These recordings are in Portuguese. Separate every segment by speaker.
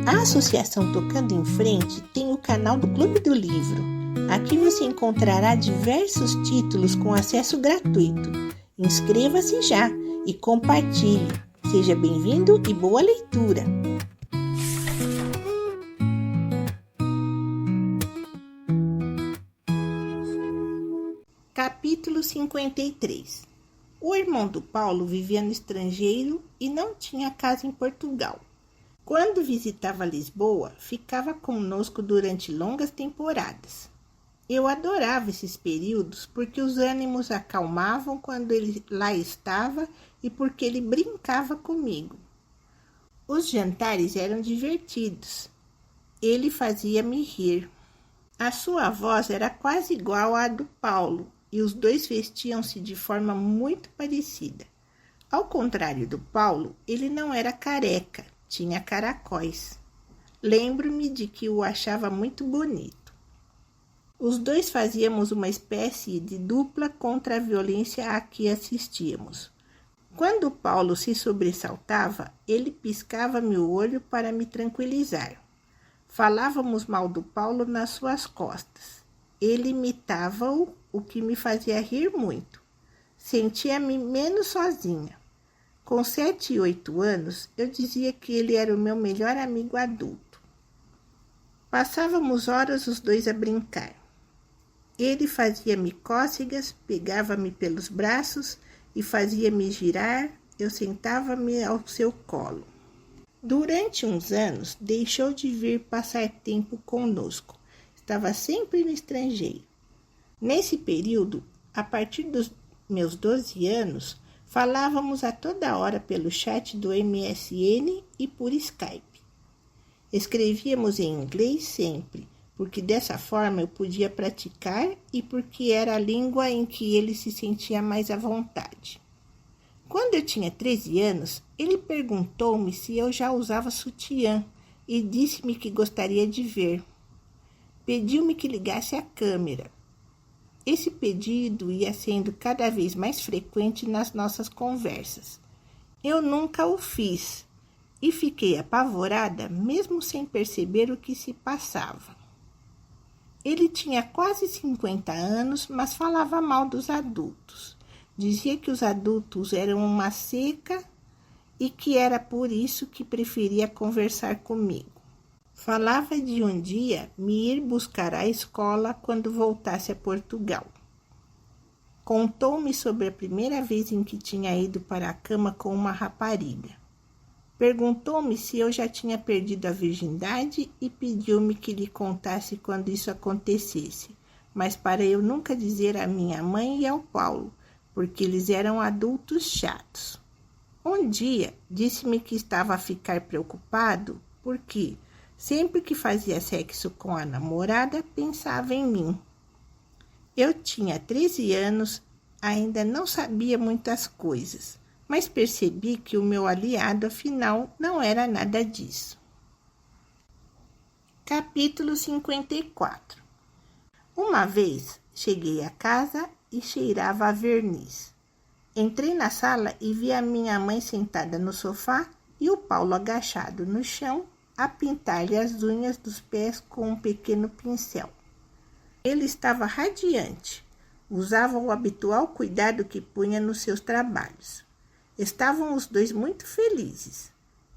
Speaker 1: A Associação Tocando em Frente tem o canal do Clube do Livro. Aqui você encontrará diversos títulos com acesso gratuito. Inscreva-se já e compartilhe. Seja bem-vindo e boa leitura! Capítulo 53. O irmão do Paulo vivia no estrangeiro e não tinha casa em Portugal. Quando visitava Lisboa, ficava conosco durante longas temporadas. Eu adorava esses períodos porque os ânimos acalmavam quando ele lá estava e porque ele brincava comigo. Os jantares eram divertidos. Ele fazia-me rir. A sua voz era quase igual à do Paulo e os dois vestiam-se de forma muito parecida. Ao contrário do Paulo, ele não era careca. Tinha caracóis. Lembro-me de que o achava muito bonito. Os dois fazíamos uma espécie de dupla contra a violência a que assistíamos. Quando Paulo se sobressaltava, ele piscava-me o olho para me tranquilizar. Falávamos mal do Paulo nas suas costas. Ele imitava-o, o que me fazia rir muito. Sentia-me menos sozinha. Com 7 e 8 anos, eu dizia que ele era o meu melhor amigo adulto. Passávamos horas os dois a brincar. Ele fazia-me cócegas, pegava-me pelos braços e fazia-me girar, eu sentava-me ao seu colo. Durante uns anos, deixou de vir passar tempo conosco. Estava sempre no estrangeiro. Nesse período, a partir dos meus 12 anos, falávamos a toda hora pelo chat do MSN e por Skype. Escrevíamos em inglês sempre, porque dessa forma eu podia praticar e porque era a língua em que ele se sentia mais à vontade. Quando eu tinha 13 anos, ele perguntou-me se eu já usava sutiã e disse-me que gostaria de ver. Pediu-me que ligasse a câmera. Esse pedido ia sendo cada vez mais frequente nas nossas conversas. Eu nunca o fiz e fiquei apavorada, mesmo sem perceber o que se passava. Ele tinha quase 50 anos, mas falava mal dos adultos. Dizia que os adultos eram uma seca e que era por isso que preferia conversar comigo. Falava de um dia me ir buscar à escola quando voltasse a Portugal. Contou-me sobre a primeira vez em que tinha ido para a cama com uma rapariga. Perguntou-me se eu já tinha perdido a virgindade e pediu-me que lhe contasse quando isso acontecesse, mas para eu nunca dizer à minha mãe e ao Paulo, porque eles eram adultos chatos. Um dia, disse-me que estava a ficar preocupado porque sempre que fazia sexo com a namorada, pensava em mim. Eu tinha 13 anos, ainda não sabia muitas coisas, mas percebi que o meu aliado, afinal, não era nada disso. Capítulo 54. Uma vez, cheguei a casa e cheirava a verniz. Entrei na sala e vi a minha mãe sentada no sofá e o Paulo agachado no chão, a pintar-lhe as unhas dos pés com um pequeno pincel. Ele estava radiante. Usava o habitual cuidado que punha nos seus trabalhos. Estavam os dois muito felizes.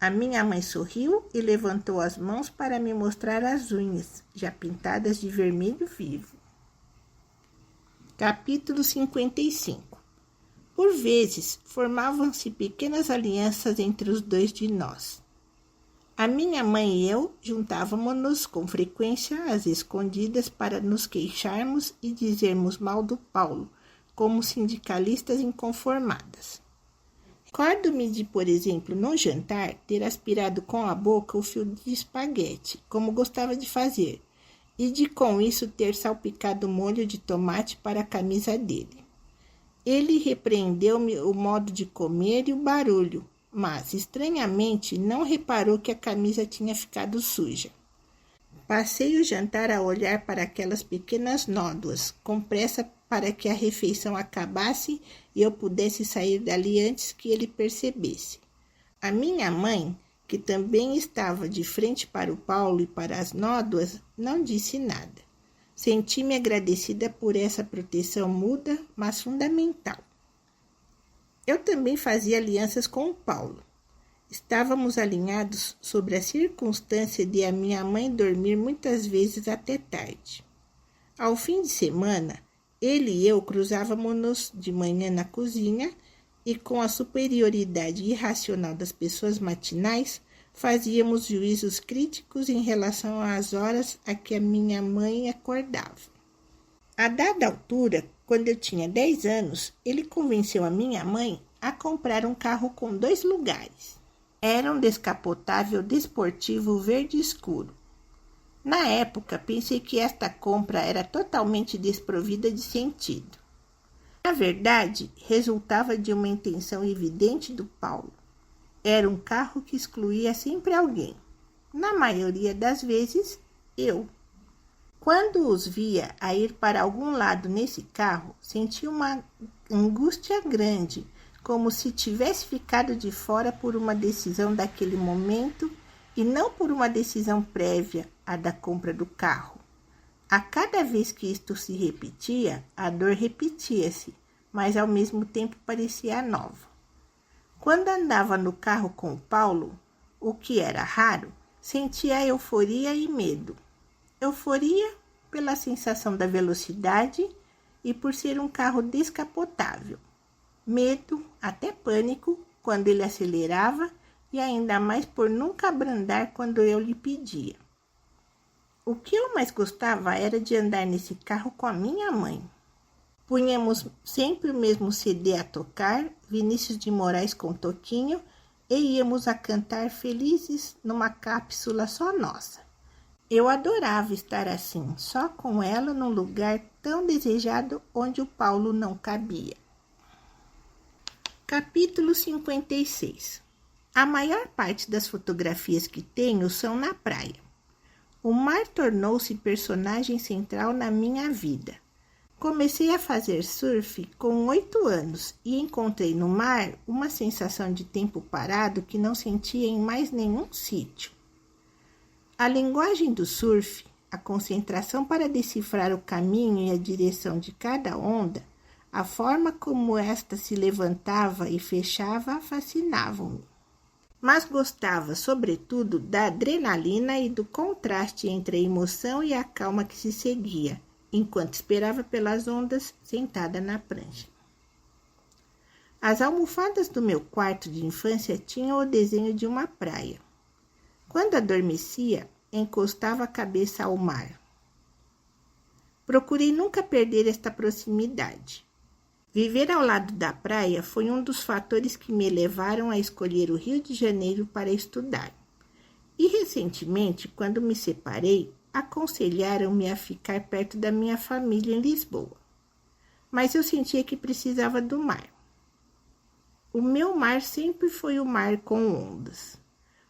Speaker 1: A minha mãe sorriu e levantou as mãos para me mostrar as unhas, já pintadas de vermelho vivo. Capítulo 55. Por vezes, formavam-se pequenas alianças entre os dois de nós. A minha mãe e eu juntávamos-nos com frequência às escondidas para nos queixarmos e dizermos mal do Paulo, como sindicalistas inconformadas. Recordo-me de, por exemplo, no jantar, ter aspirado com a boca o fio de espaguete, como gostava de fazer, e de com isso ter salpicado molho de tomate para a camisa dele. Ele repreendeu-me o modo de comer e o barulho, mas, estranhamente, não reparou que a camisa tinha ficado suja. Passei o jantar a olhar para aquelas pequenas nódoas, com pressa para que a refeição acabasse e eu pudesse sair dali antes que ele percebesse. A minha mãe, que também estava de frente para o Paulo e para as nódoas, não disse nada. Senti-me agradecida por essa proteção muda, mas fundamental. Eu também fazia alianças com o Paulo. Estávamos alinhados sobre a circunstância de a minha mãe dormir muitas vezes até tarde. Ao fim de semana, ele e eu cruzávamos-nos de manhã na cozinha e, com a superioridade irracional das pessoas matinais, fazíamos juízos críticos em relação às horas a que a minha mãe acordava. A dada altura, quando eu tinha 10 anos, ele convenceu a minha mãe a comprar um carro com 2 lugares. Era um descapotável desportivo verde escuro. Na época, pensei que esta compra era totalmente desprovida de sentido. Na verdade, resultava de uma intenção evidente do Paulo. Era um carro que excluía sempre alguém. Na maioria das vezes, eu. Quando os via a ir para algum lado nesse carro, sentia uma angústia grande, como se tivesse ficado de fora por uma decisão daquele momento e não por uma decisão prévia, a da compra do carro. A cada vez que isto se repetia, a dor repetia-se, mas ao mesmo tempo parecia nova. Quando andava no carro com o Paulo, o que era raro, sentia euforia e medo. Euforia pela sensação da velocidade e por ser um carro descapotável. Medo, até pânico, quando ele acelerava e ainda mais por nunca abrandar quando eu lhe pedia. O que eu mais gostava era de andar nesse carro com a minha mãe. Punhamos sempre o mesmo CD a tocar, Vinícius de Moraes com Toquinho, e íamos a cantar felizes numa cápsula só nossa. Eu adorava estar assim, só com ela num lugar tão desejado onde o Paulo não cabia. Capítulo 56. A maior parte das fotografias que tenho são na praia. O mar tornou-se personagem central na minha vida. Comecei a fazer surf com 8 anos e encontrei no mar uma sensação de tempo parado que não sentia em mais nenhum sítio. A linguagem do surf, a concentração para decifrar o caminho e a direção de cada onda, a forma como esta se levantava e fechava fascinavam-me. Mas gostava, sobretudo, da adrenalina e do contraste entre a emoção e a calma que se seguia, enquanto esperava pelas ondas sentada na prancha. As almofadas do meu quarto de infância tinham o desenho de uma praia. Quando adormecia, encostava a cabeça ao mar. Procurei nunca perder esta proximidade. Viver ao lado da praia foi um dos fatores que me levaram a escolher o Rio de Janeiro para estudar. E recentemente, quando me separei, aconselharam-me a ficar perto da minha família em Lisboa. Mas eu sentia que precisava do mar. O meu mar sempre foi o mar com ondas.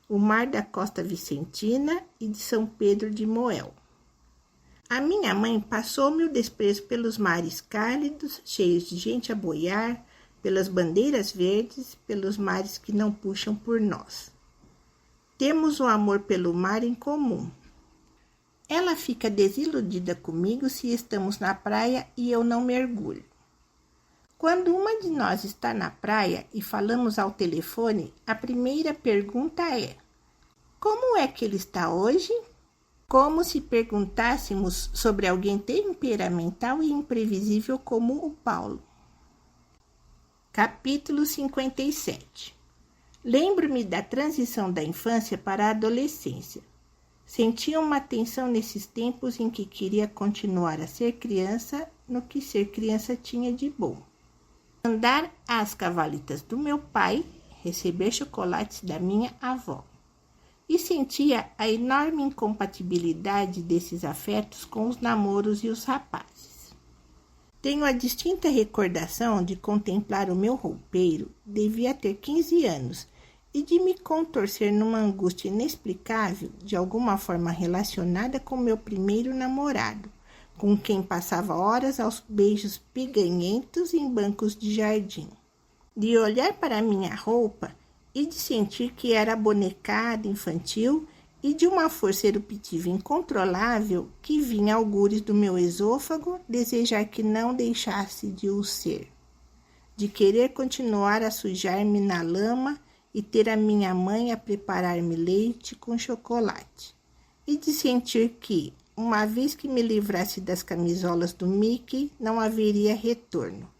Speaker 1: O mar da Costa Vicentina e de São Pedro de Moel. A minha mãe passou-me o desprezo pelos mares cálidos, cheios de gente a boiar, pelas bandeiras verdes, pelos mares que não puxam por nós. Temos um amor pelo mar em comum. Ela fica desiludida comigo se estamos na praia e eu não mergulho. Quando uma de nós está na praia e falamos ao telefone, a primeira pergunta é: como é que ele está hoje? Como se perguntássemos sobre alguém temperamental e imprevisível como o Paulo. Capítulo 57. Lembro-me da transição da infância para a adolescência. Sentia uma tensão nesses tempos em que queria continuar a ser criança no que ser criança tinha de bom. Andar às cavalitas do meu pai, receber chocolates da minha avó. E sentia a enorme incompatibilidade desses afetos com os namoros e os rapazes. Tenho a distinta recordação de contemplar o meu roupeiro, devia ter 15 anos, e de me contorcer numa angústia inexplicável, de alguma forma relacionada com meu primeiro namorado, com quem passava horas aos beijos piganhentos em bancos de jardim. De olhar para minha roupa e de sentir que era abonecada, infantil e de uma força eruptiva incontrolável que vinha augures do meu esôfago desejar que não deixasse de o ser, de querer continuar a sujar-me na lama e ter a minha mãe a preparar-me leite com chocolate, e de sentir que, uma vez que me livrasse das camisolas do Mickey, não haveria retorno,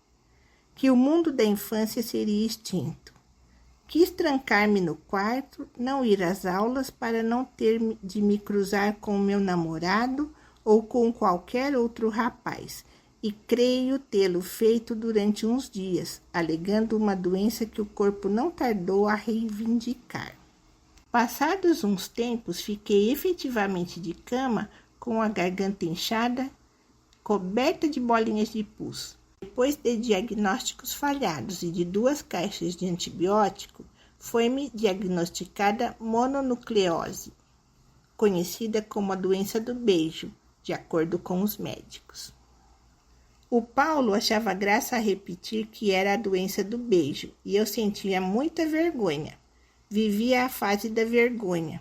Speaker 1: que o mundo da infância seria extinto. Quis trancar-me no quarto, não ir às aulas para não ter de me cruzar com o meu namorado ou com qualquer outro rapaz, e creio tê-lo feito durante uns dias, alegando uma doença que o corpo não tardou a reivindicar. Passados uns tempos, fiquei efetivamente de cama, com a garganta inchada, coberta de bolinhas de pus. Depois de diagnósticos falhados e de 2 caixas de antibiótico, foi-me diagnosticada mononucleose, conhecida como a doença do beijo, de acordo com os médicos. O Paulo achava graça a repetir que era a doença do beijo, e eu sentia muita vergonha. Vivia a fase da vergonha.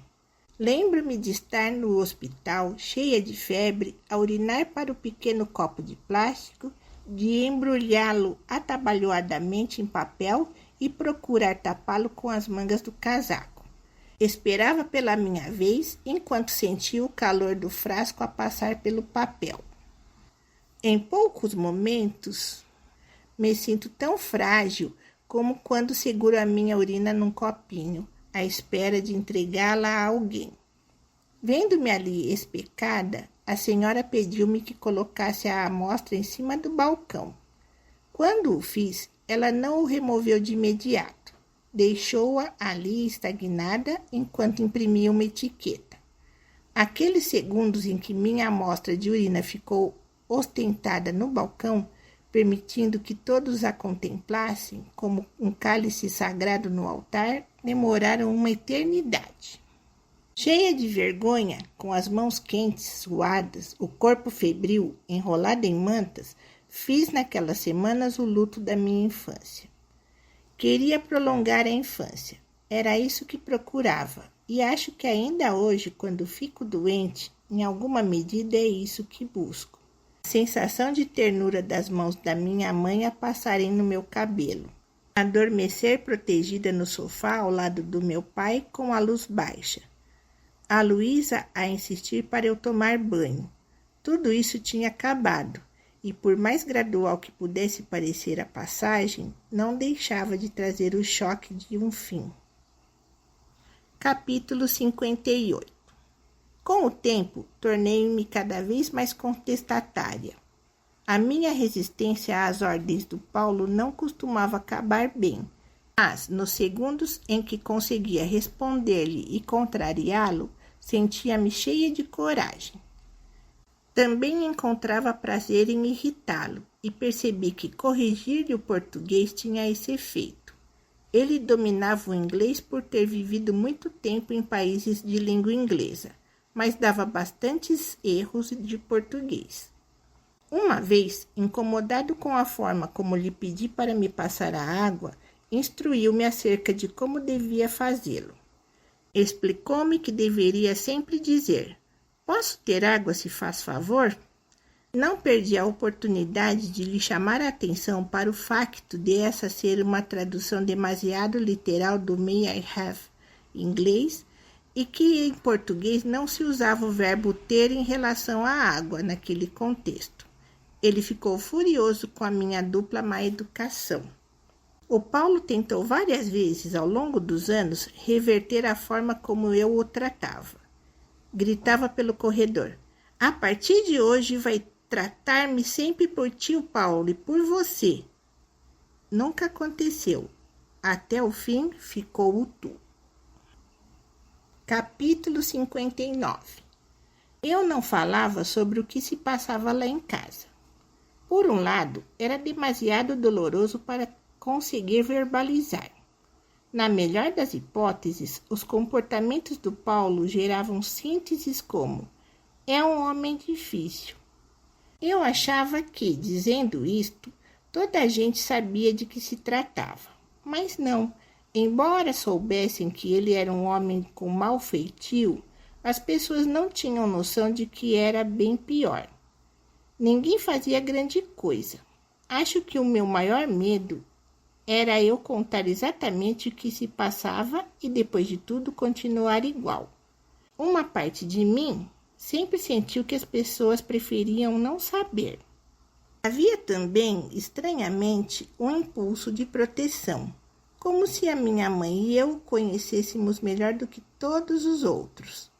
Speaker 1: Lembro-me de estar no hospital, cheia de febre, a urinar para o pequeno copo de plástico, de embrulhá-lo atabalhoadamente em papel e procurar tapá-lo com as mangas do casaco. Esperava pela minha vez, enquanto sentia o calor do frasco a passar pelo papel. Em poucos momentos, me sinto tão frágil como quando seguro a minha urina num copinho, à espera de entregá-la a alguém. Vendo-me ali especada, a senhora pediu-me que colocasse a amostra em cima do balcão. Quando o fiz, ela não o removeu de imediato. Deixou-a ali estagnada enquanto imprimia uma etiqueta. Aqueles segundos em que minha amostra de urina ficou ostentada no balcão, permitindo que todos a contemplassem como um cálice sagrado no altar, demoraram uma eternidade. Cheia de vergonha, com as mãos quentes, suadas, o corpo febril, enrolado em mantas, fiz naquelas semanas o luto da minha infância. Queria prolongar a infância. Era isso que procurava. E acho que ainda hoje, quando fico doente, em alguma medida é isso que busco. A sensação de ternura das mãos da minha mãe a passarem no meu cabelo. Adormecer protegida no sofá ao lado do meu pai com a luz baixa. A Luísa a insistir para eu tomar banho. Tudo isso tinha acabado, e por mais gradual que pudesse parecer a passagem, não deixava de trazer o choque de um fim. Capítulo 58. Com o tempo, tornei-me cada vez mais contestatária. A minha resistência às ordens do Paulo não costumava acabar bem, mas nos segundos em que conseguia responder-lhe e contrariá-lo, sentia-me cheia de coragem. Também encontrava prazer em irritá-lo e percebi que corrigir-lhe o português tinha esse efeito. Ele dominava o inglês por ter vivido muito tempo em países de língua inglesa, mas dava bastantes erros de português. Uma vez, incomodado com a forma como lhe pedi para me passar a água, instruiu-me acerca de como devia fazê-lo. Explicou-me que deveria sempre dizer: "Posso ter água se faz favor?" Não perdi a oportunidade de lhe chamar a atenção para o facto de essa ser uma tradução demasiado literal do may I have inglês e que em português não se usava o verbo ter em relação à água naquele contexto. Ele ficou furioso com a minha dupla má educação. O Paulo tentou várias vezes ao longo dos anos reverter a forma como eu o tratava. Gritava pelo corredor: "A partir de hoje vai tratar-me sempre por tio Paulo e por você." Nunca aconteceu. Até o fim ficou o tu. Capítulo 59. Eu não falava sobre o que se passava lá em casa. Por um lado, era demasiado doloroso para conseguir verbalizar. Na melhor das hipóteses, os comportamentos do Paulo geravam sínteses como: "É um homem difícil." Eu achava que, dizendo isto, toda a gente sabia de que se tratava. Mas não, Embora soubessem que ele era um homem com mau feitio, as pessoas não tinham noção de que era bem pior. Ninguém fazia grande coisa. Acho que o meu maior medo era eu contar exatamente o que se passava e, depois de tudo, continuar igual. Uma parte de mim sempre sentiu que as pessoas preferiam não saber. Havia também, estranhamente, um impulso de proteção, como se a minha mãe e eu o conhecêssemos melhor do que todos os outros,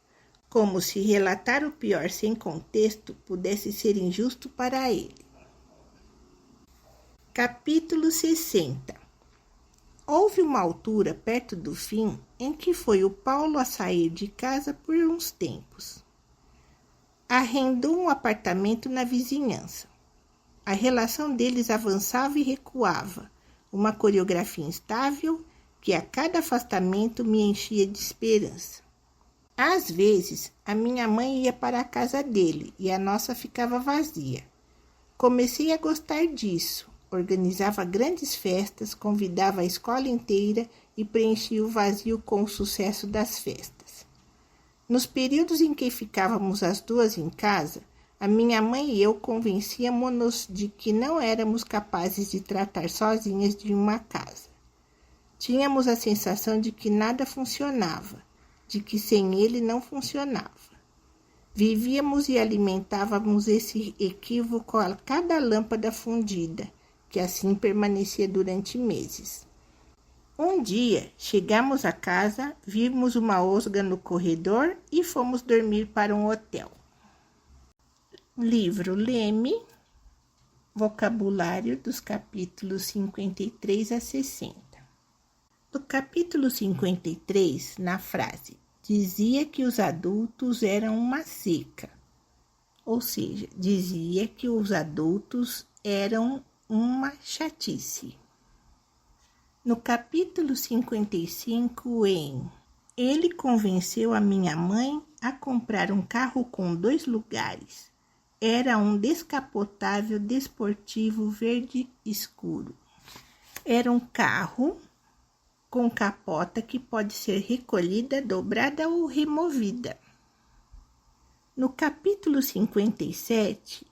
Speaker 1: como se relatar o pior sem contexto pudesse ser injusto para ele. Capítulo 60. Houve uma altura perto do fim em que foi o Paulo a sair de casa por uns tempos. Arrendou um apartamento na vizinhança. A relação deles avançava e recuava, uma coreografia instável que a cada afastamento me enchia de esperança. Às vezes, a minha mãe ia para a casa dele e a nossa ficava vazia. Comecei a gostar disso. Organizava grandes festas, convidava a escola inteira e preenchia o vazio com o sucesso das festas. Nos períodos em que ficávamos as duas em casa, a minha mãe e eu convencíamos-nos de que não éramos capazes de tratar sozinhas de uma casa. Tínhamos a sensação de que nada funcionava, de que sem ele não funcionava. Vivíamos e alimentávamos esse equívoco a cada lâmpada fundida, que assim permanecia durante meses. Um dia, chegamos a casa, vimos uma osga no corredor e fomos dormir para um hotel. Livro Leme, vocabulário dos capítulos 53 a 60. No capítulo 53, na frase, dizia que os adultos eram uma seca, ou seja, dizia que os adultos eram uma chatice. No capítulo 55, ele convenceu a minha mãe a comprar um carro com 2 lugares. Era um descapotável desportivo verde escuro. Era um carro com capota que pode ser recolhida, dobrada ou removida. No capítulo 57,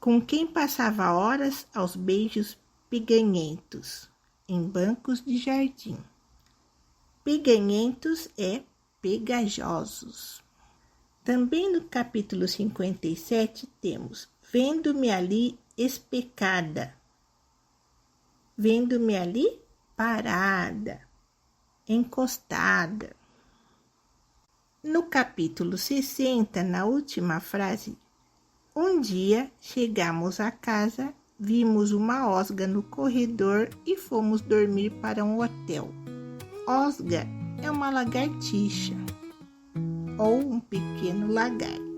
Speaker 1: com quem passava horas aos beijos peganhentos em bancos de jardim. Peganhentos é pegajosos. Também no capítulo 57 temos vendo-me ali especada, vendo-me ali parada, encostada. No capítulo 60, na última frase, um dia chegamos a casa, vimos uma osga no corredor e fomos dormir para um hotel. Osga é uma lagartixa ou um pequeno lagarto.